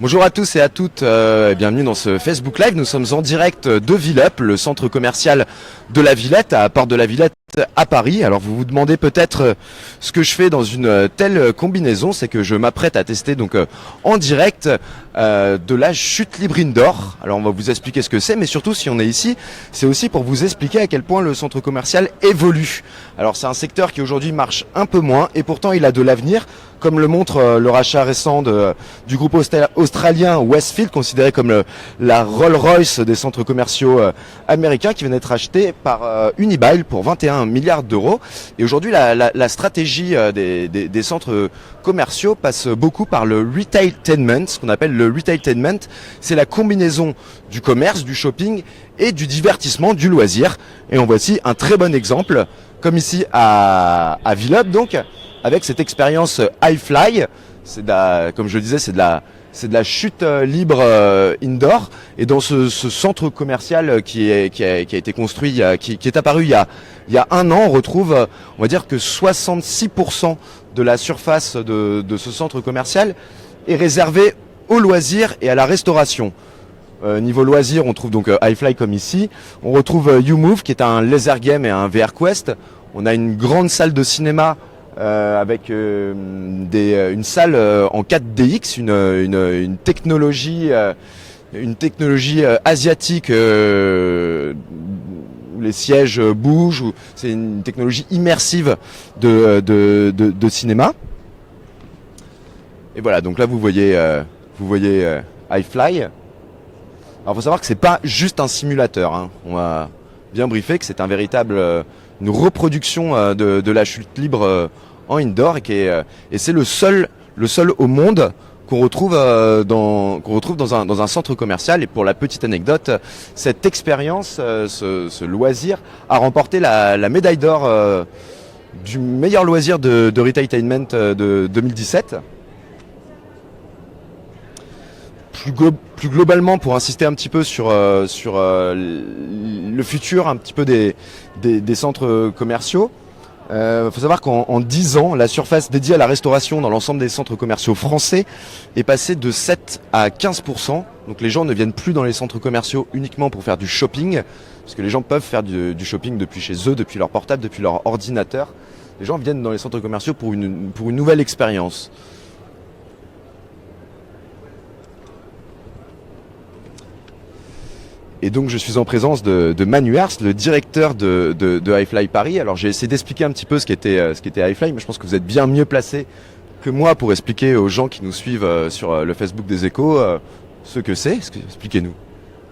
Bonjour à tous et à toutes, et bienvenue dans ce Facebook Live. Nous sommes en direct de Villeup, le centre commercial de la Villette, à Porte de la Villette à Paris. Alors vous vous demandez peut-être ce que je fais dans une telle combinaison, c'est que je m'apprête à tester donc en direct de la chute libre indoor. Alors on va vous expliquer ce que c'est, mais surtout si on est ici, c'est aussi pour vous expliquer à quel point le centre commercial évolue. Alors c'est un secteur qui aujourd'hui marche un peu moins et pourtant il a de l'avenir, comme le montre le rachat récent du groupe australien Westfield, considéré comme la Rolls-Royce des centres commerciaux américains, qui vient d'être acheté par Unibail pour 21 milliards d'euros. Et aujourd'hui, la stratégie des centres commerciaux passe beaucoup par le retailtainment. Ce qu'on appelle le retailtainment, c'est la combinaison du commerce, du shopping et du divertissement, du loisir. Et en voici un très bon exemple, comme ici à Villeup, donc, avec cette expérience iFly. C'est comme je le disais, c'est de la chute libre indoor. Et dans ce centre commercial qui a été construit, qui est apparu il y a un an, on retrouve, on va dire que 66% de la surface de ce centre commercial est réservée aux loisirs et à la restauration. Niveau loisirs, on trouve donc iFly comme ici. On retrouve YouMove qui est un laser game et un VR Quest. On a une grande salle de cinéma avec une salle en 4DX, une technologie asiatique où les sièges bougent. C'est une technologie immersive de cinéma. Et voilà, donc là vous voyez iFly. Alors faut savoir que c'est pas juste un simulateur, hein. On va bien briefer que c'est une reproduction de la chute libre en indoor et c'est le seul au monde qu'on retrouve dans un centre commercial. Et pour la petite anecdote, cette expérience, ce loisir a remporté la médaille d'or du meilleur loisir de retailtainment de 2017. Plus globalement, pour insister un petit peu sur le futur un petit peu des centres commerciaux, faut savoir qu'en 10 ans, la surface dédiée à la restauration dans l'ensemble des centres commerciaux français est passée de 7 à 15%. Donc les gens ne viennent plus dans les centres commerciaux uniquement pour faire du shopping, parce que les gens peuvent faire du shopping depuis chez eux, depuis leur portable, depuis leur ordinateur. Les gens viennent dans les centres commerciaux pour une nouvelle expérience. Et donc je suis en présence de Manu Hers, le directeur de iFly Paris. Alors j'ai essayé d'expliquer un petit peu ce qu'était iFly, mais je pense que vous êtes bien mieux placé que moi pour expliquer aux gens qui nous suivent sur le Facebook des Échos ce que c'est. Expliquez-nous.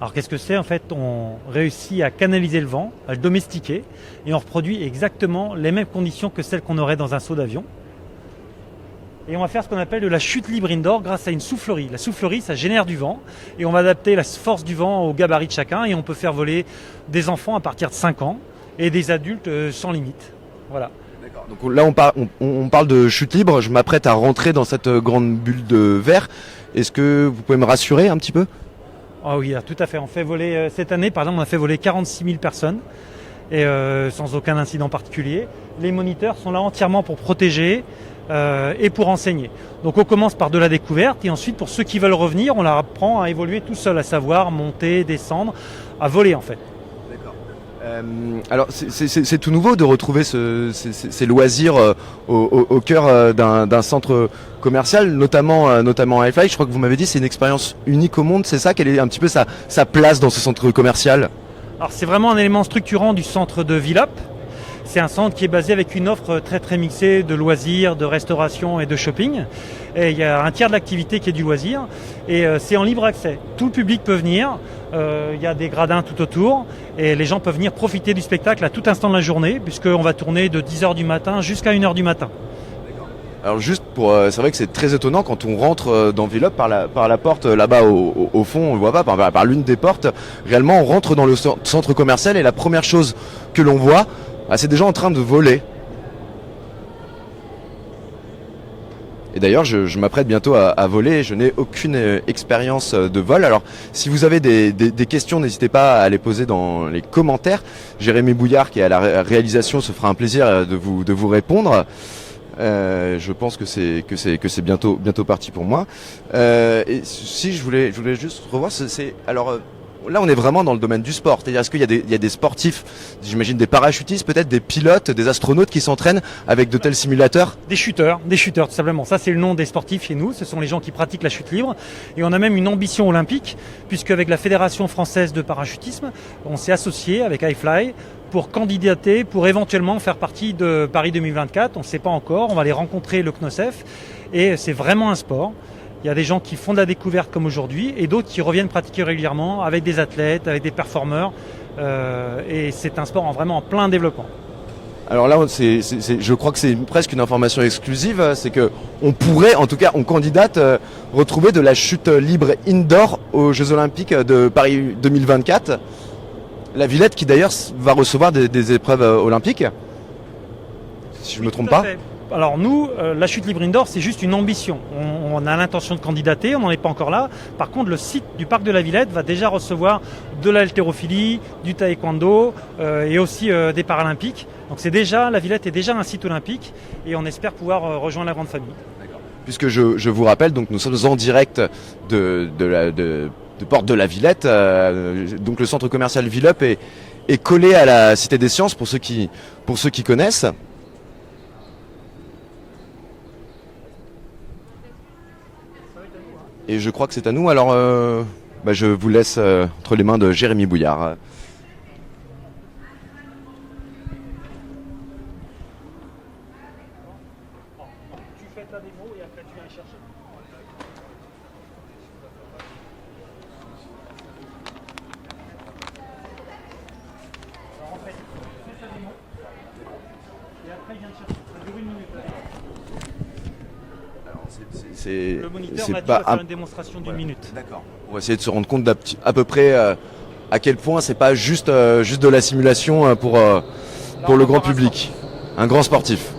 Alors qu'est-ce que c'est? En fait, on réussit à canaliser le vent, à le domestiquer, et on reproduit exactement les mêmes conditions que celles qu'on aurait dans un saut d'avion. Et on va faire ce qu'on appelle de la chute libre indoor grâce à une soufflerie. La soufflerie, ça génère du vent et on va adapter la force du vent au gabarit de chacun et on peut faire voler des enfants à partir de 5 ans et des adultes sans limite. Voilà. D'accord. Donc là, on parle de chute libre. Je m'apprête à rentrer dans cette grande bulle de verre. Est-ce que vous pouvez me rassurer un petit peu? Ah oui, tout à fait. On fait voler, cette année, par exemple, on a fait voler 46 000 personnes et sans aucun incident particulier. Les moniteurs sont là entièrement pour protéger et pour enseigner. Donc on commence par de la découverte et ensuite pour ceux qui veulent revenir, on leur apprend à évoluer tout seul, à savoir monter, descendre, à voler en fait. D'accord. Alors c'est tout nouveau de retrouver ces loisirs au cœur d'un centre commercial, notamment à iFly. Je crois que vous m'avez dit c'est une expérience unique au monde, c'est ça? Quelle est un petit peu sa place dans ce centre commercial? Alors c'est vraiment un élément structurant du centre de Villeup. C'est un centre qui est basé avec une offre très très mixée de loisirs, de restauration et de shopping. Et il y a un tiers de l'activité qui est du loisir et c'est en libre accès. Tout le public peut venir, il y a des gradins tout autour et les gens peuvent venir profiter du spectacle à tout instant de la journée puisqu'on va tourner de 10h du matin jusqu'à 1h du matin. Alors juste c'est vrai que c'est très étonnant quand on rentre dans Villeup par la porte là-bas au fond, on le voit pas, par l'une des portes. Réellement, on rentre dans le centre commercial et la première chose que l'on voit, c'est des gens en train de voler. Et d'ailleurs, je m'apprête bientôt à voler. Je n'ai aucune expérience de vol. Alors, si vous avez des questions, n'hésitez pas à les poser dans les commentaires. Jérémy Bouillard, qui est à la réalisation, se fera un plaisir de vous répondre. Je pense que c'est bientôt parti pour moi. Et si je voulais juste revoir, alors là on est vraiment dans le domaine du sport. C'est-à-dire est-ce qu'il y a des sportifs, j'imagine des parachutistes, peut-être des pilotes, des astronautes qui s'entraînent avec de tels simulateurs? Des shooters tout simplement. Ça c'est le nom des sportifs chez nous. Ce sont les gens qui pratiquent la chute libre. Et on a même une ambition olympique, puisque avec la Fédération française de parachutisme, on s'est associé avec iFly pour candidater, pour éventuellement faire partie de Paris 2024. On ne sait pas encore, on va aller rencontrer le CNOSEF et c'est vraiment un sport. Il y a des gens qui font de la découverte comme aujourd'hui et d'autres qui reviennent pratiquer régulièrement avec des athlètes, avec des performeurs et c'est un sport vraiment en plein développement. Alors là, je crois que c'est presque une information exclusive, c'est que on pourrait, en tout cas, on candidate, retrouver de la chute libre indoor aux Jeux Olympiques de Paris 2024. La Villette qui d'ailleurs va recevoir des épreuves olympiques, si je ne me trompe pas. Alors nous, la chute libre indoor, c'est juste une ambition. On a l'intention de candidater, on n'en est pas encore là. Par contre, le site du parc de la Villette va déjà recevoir de l'haltérophilie, du taekwondo et aussi des paralympiques. Donc la Villette est déjà un site olympique et on espère pouvoir rejoindre la grande famille. Puisque je vous rappelle, donc nous sommes en direct de Porte de la Villette, donc le centre commercial Villup est collé à la Cité des Sciences pour ceux qui connaissent. Et je crois que c'est à nous, alors je vous laisse entre les mains de Jérémy Bouillard. Tu fais ta démo et après tu viens chercher. Alors en fait, tu fais ta démo et après il vient chercher. Ça dure 1 minute. C'est le moniteur m'a dit de faire une démonstration d'1 minute. D'accord. On va essayer de se rendre compte à peu près à quel point c'est pas juste de la simulation pour le grand public. Un grand sportif.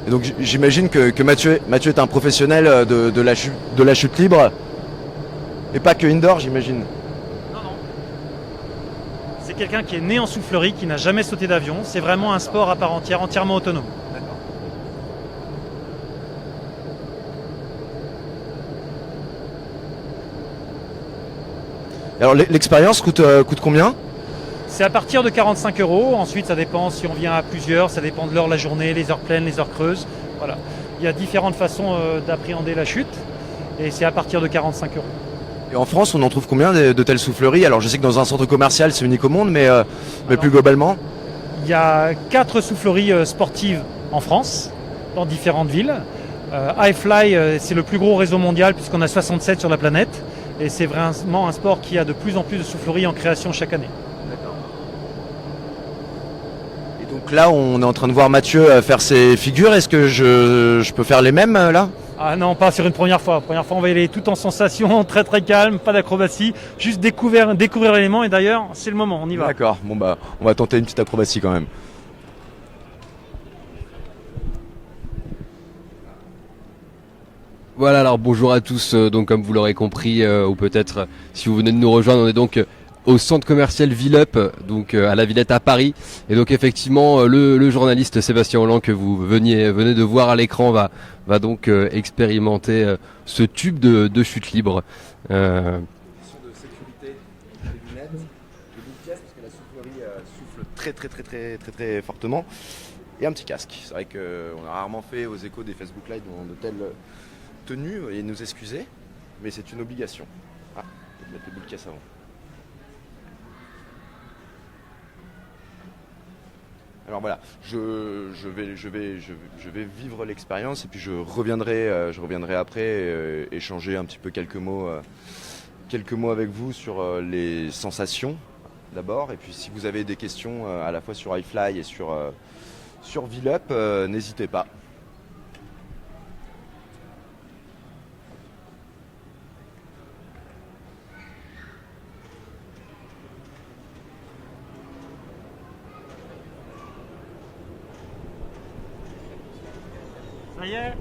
Et donc j'imagine que Mathieu est un professionnel de la chute libre et pas que indoor, j'imagine. C'est quelqu'un qui est né en soufflerie, qui n'a jamais sauté d'avion. C'est vraiment un sport à part entière, entièrement autonome. D'accord. Alors l'expérience coûte combien? C'est à partir de 45 €. Ensuite, ça dépend si on vient à plusieurs, ça dépend de l'heure de la journée, les heures pleines, les heures creuses. Voilà. Il y a différentes façons d'appréhender la chute et c'est à partir de 45 €. Et en France, on en trouve combien de telles souffleries? Alors je sais que dans un centre commercial, c'est unique au monde, mais plus globalement? Il y a 4 souffleries sportives en France, dans différentes villes. iFly, c'est le plus gros réseau mondial puisqu'on a 67 sur la planète. Et c'est vraiment un sport qui a de plus en plus de souffleries en création chaque année. D'accord. Et donc là, on est en train de voir Mathieu faire ses figures. Est-ce que je peux faire les mêmes là? Ah non, pas sur une première fois. Première fois, on va y aller tout en sensation, très très calme, pas d'acrobatie, juste découvrir l'élément. Et d'ailleurs, c'est le moment, on y va. D'accord. Bon on va tenter une petite acrobatie quand même. Voilà, alors bonjour à tous, donc comme vous l'aurez compris, ou peut-être si vous venez de nous rejoindre, on est donc au centre commercial Villup, donc à la Villette à Paris. Et donc effectivement, le journaliste Sébastien Holland que vous venez de voir à l'écran va donc expérimenter ce tube de chute libre. De sécurité, des lunettes, de boucles parce que la soufflerie souffle très fortement. Et un petit casque. C'est vrai qu'on a rarement fait aux échos des Facebook Live de telles tenues, et nous excuser, mais c'est une obligation. Ah, je vais mettre les boules caisses avant. Alors voilà, je vais vivre l'expérience et puis je reviendrai après échanger un petit peu quelques mots avec vous sur les sensations d'abord, et puis si vous avez des questions à la fois sur iFly et sur Villup, n'hésitez pas. Ça y est.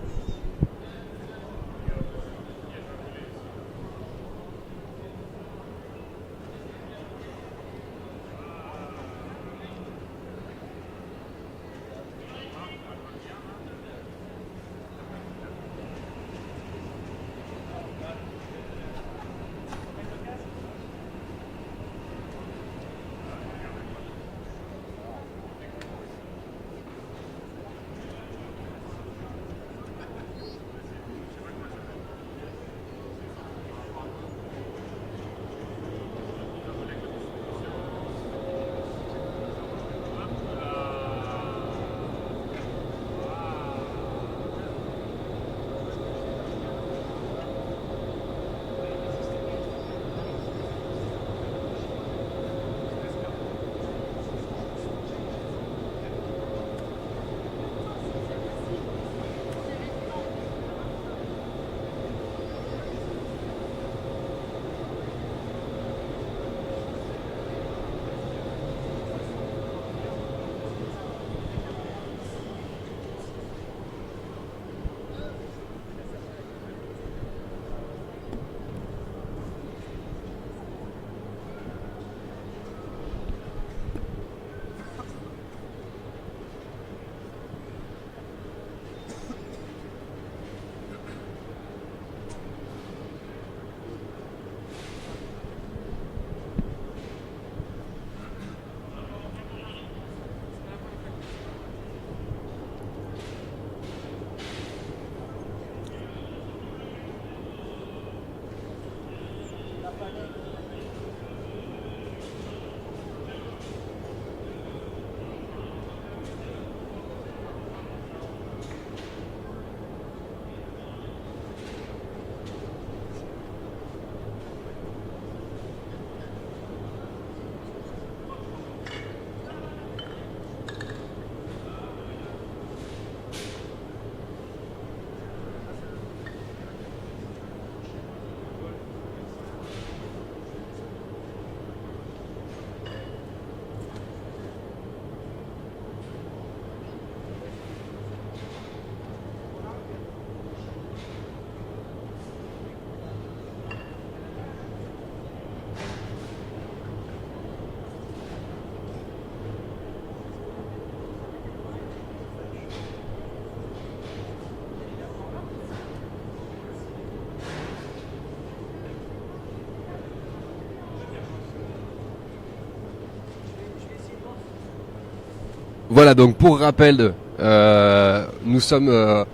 Voilà, donc pour rappel, nous sommes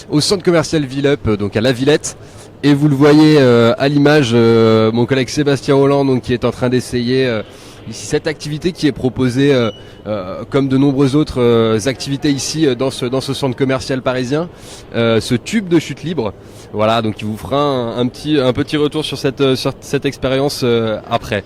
au centre commercial Villeup, donc à La Villette. Et vous le voyez à l'image, mon collègue Sébastien Hollande, donc, qui est en train d'essayer ici cette activité qui est proposée comme de nombreuses autres activités ici dans ce centre commercial parisien, ce tube de chute libre. Voilà, donc il vous fera un petit retour sur cette expérience après.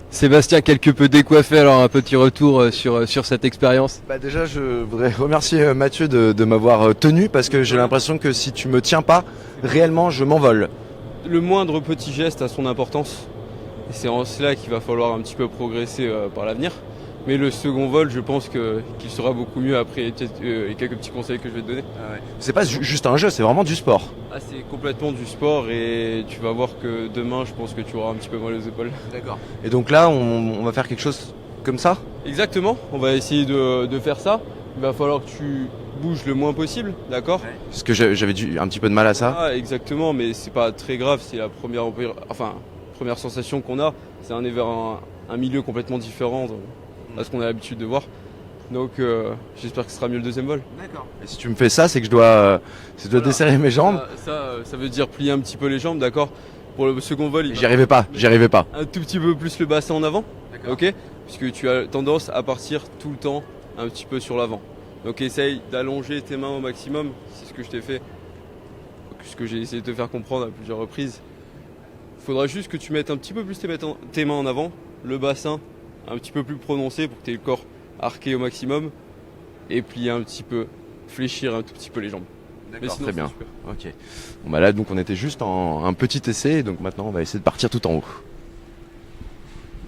Sébastien, quelque peu décoiffé, alors un petit retour sur cette expérience. Bah déjà, je voudrais remercier Mathieu de m'avoir tenu parce que j'ai l'impression que si tu me tiens pas, réellement, je m'envole. Le moindre petit geste a son importance. Et c'est en cela qu'il va falloir un petit peu progresser par l'avenir. Mais le second vol, je pense qu'il sera beaucoup mieux après et quelques petits conseils que je vais te donner. C'est pas juste un jeu, c'est vraiment du sport. Ah, c'est complètement du sport et tu vas voir que demain, je pense que tu auras un petit peu mal aux épaules. D'accord. Et donc là, on va faire quelque chose comme ça? Exactement, on va essayer de faire ça. Il va falloir que tu bouges le moins possible, d'accord? Parce que j'avais un petit peu de mal à ça. Ah, exactement, mais c'est pas très grave, c'est la première sensation qu'on a. C'est un vers un milieu complètement différent à ce qu'on a l'habitude de voir. Donc j'espère que ce sera mieux le deuxième vol. D'accord. Et si tu me fais ça, c'est que je dois desserrer mes jambes. Ça veut dire plier un petit peu les jambes, d'accord? Pour le second vol, J'y arrivais pas. Un tout petit peu plus le bassin en avant, ok? Puisque tu as tendance à partir tout le temps un petit peu sur l'avant. Donc essaye d'allonger tes mains au maximum, c'est ce que je t'ai fait, ce que j'ai essayé de te faire comprendre à plusieurs reprises. Il faudra juste que tu mettes un petit peu plus tes mains en avant, le bassin un petit peu plus prononcé pour que tu aies le corps arqué au maximum et plier un petit peu, fléchir un tout petit peu les jambes. D'accord, très bien. Super. Ok. Bon bah là donc on était juste en un petit essai, donc maintenant on va essayer de partir tout en haut.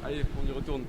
Allez, on y retourne.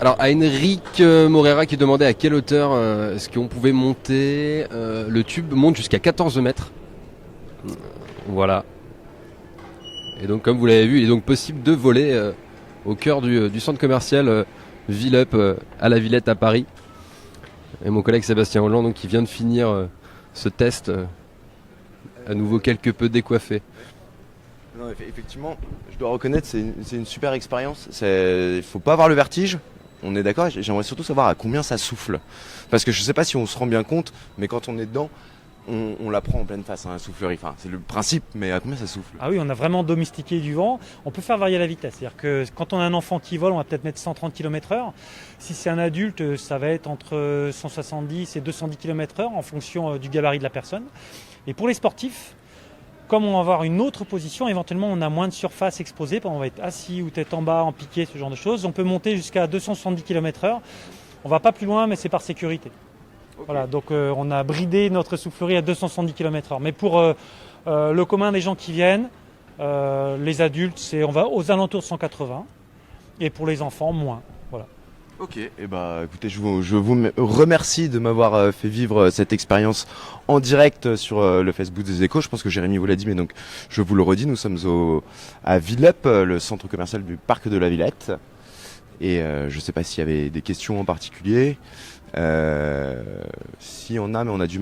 Alors à Enric Morera qui demandait à quelle hauteur est-ce qu'on pouvait monter. Le tube monte jusqu'à 14 mètres. Voilà. Et donc comme vous l'avez vu, il est donc possible de voler au cœur du centre commercial Villup à la Villette à Paris. Et mon collègue Sébastien Holland donc, qui vient de finir ce test, à nouveau quelque peu décoiffé. Non, effectivement, je dois reconnaître, c'est une super expérience. Il faut pas avoir le vertige. On est d'accord. J'aimerais surtout savoir à combien ça souffle, parce que je sais pas si on se rend bien compte, mais quand on est dedans, on la prend en pleine face, hein, la soufflerie. Enfin, c'est le principe, mais à combien ça souffle? Ah oui, on a vraiment domestiqué du vent. On peut faire varier la vitesse. C'est-à-dire que quand on a un enfant qui vole, on va peut-être mettre 130 km/h. Si c'est un adulte, ça va être entre 170 et 210 km/h en fonction du gabarit de la personne. Et pour les sportifs, comme on va avoir une autre position, éventuellement on a moins de surface exposée, on va être assis ou tête en bas, en piqué, ce genre de choses. On peut monter jusqu'à 270 km/h. On va pas plus loin, mais c'est par sécurité. Okay. Voilà, donc on a bridé notre soufflerie à 270 km/h. Mais pour le commun des gens qui viennent, les adultes, on va aux alentours de 180. Et pour les enfants, moins. Voilà. Ok, et bah écoutez, je vous remercie de m'avoir fait vivre cette expérience en direct sur le Facebook des Échos. Je pense que Jérémy vous l'a dit, mais donc je vous le redis, nous sommes à Villup, le centre commercial du parc de la Villette. Et je sais pas s'il y avait des questions en particulier. Si on a, mais on a du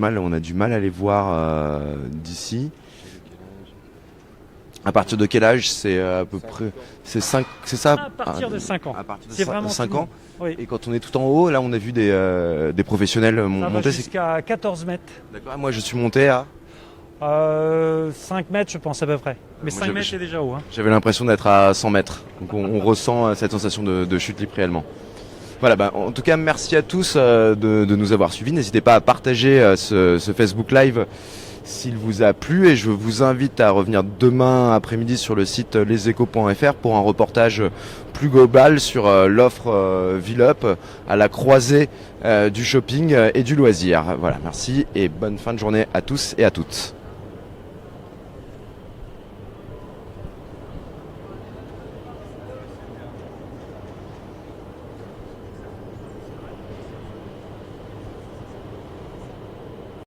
mal à les voir d'ici. À partir de quel âge? C'est à peu près, c'est 5, c'est ça? À partir de 5 ans. À partir de c'est vraiment 5 ans. Oui. Et quand on est tout en haut, là on a vu des professionnels monter jusqu'à 14 mètres. D'accord. Moi je suis monté à 5 mètres je pense à peu près. Mais 5 mètres c'est déjà haut. Hein. J'avais l'impression d'être à 100 mètres. Donc on ressent cette sensation de chute libre réellement. Voilà, en tout cas merci à tous de nous avoir suivis. N'hésitez pas à partager ce Facebook Live s'il vous a plu, et je vous invite à revenir demain après-midi sur le site leséchos.fr pour un reportage plus global sur l'offre Villup à la croisée du shopping et du loisir. Voilà, merci et bonne fin de journée à tous et à toutes.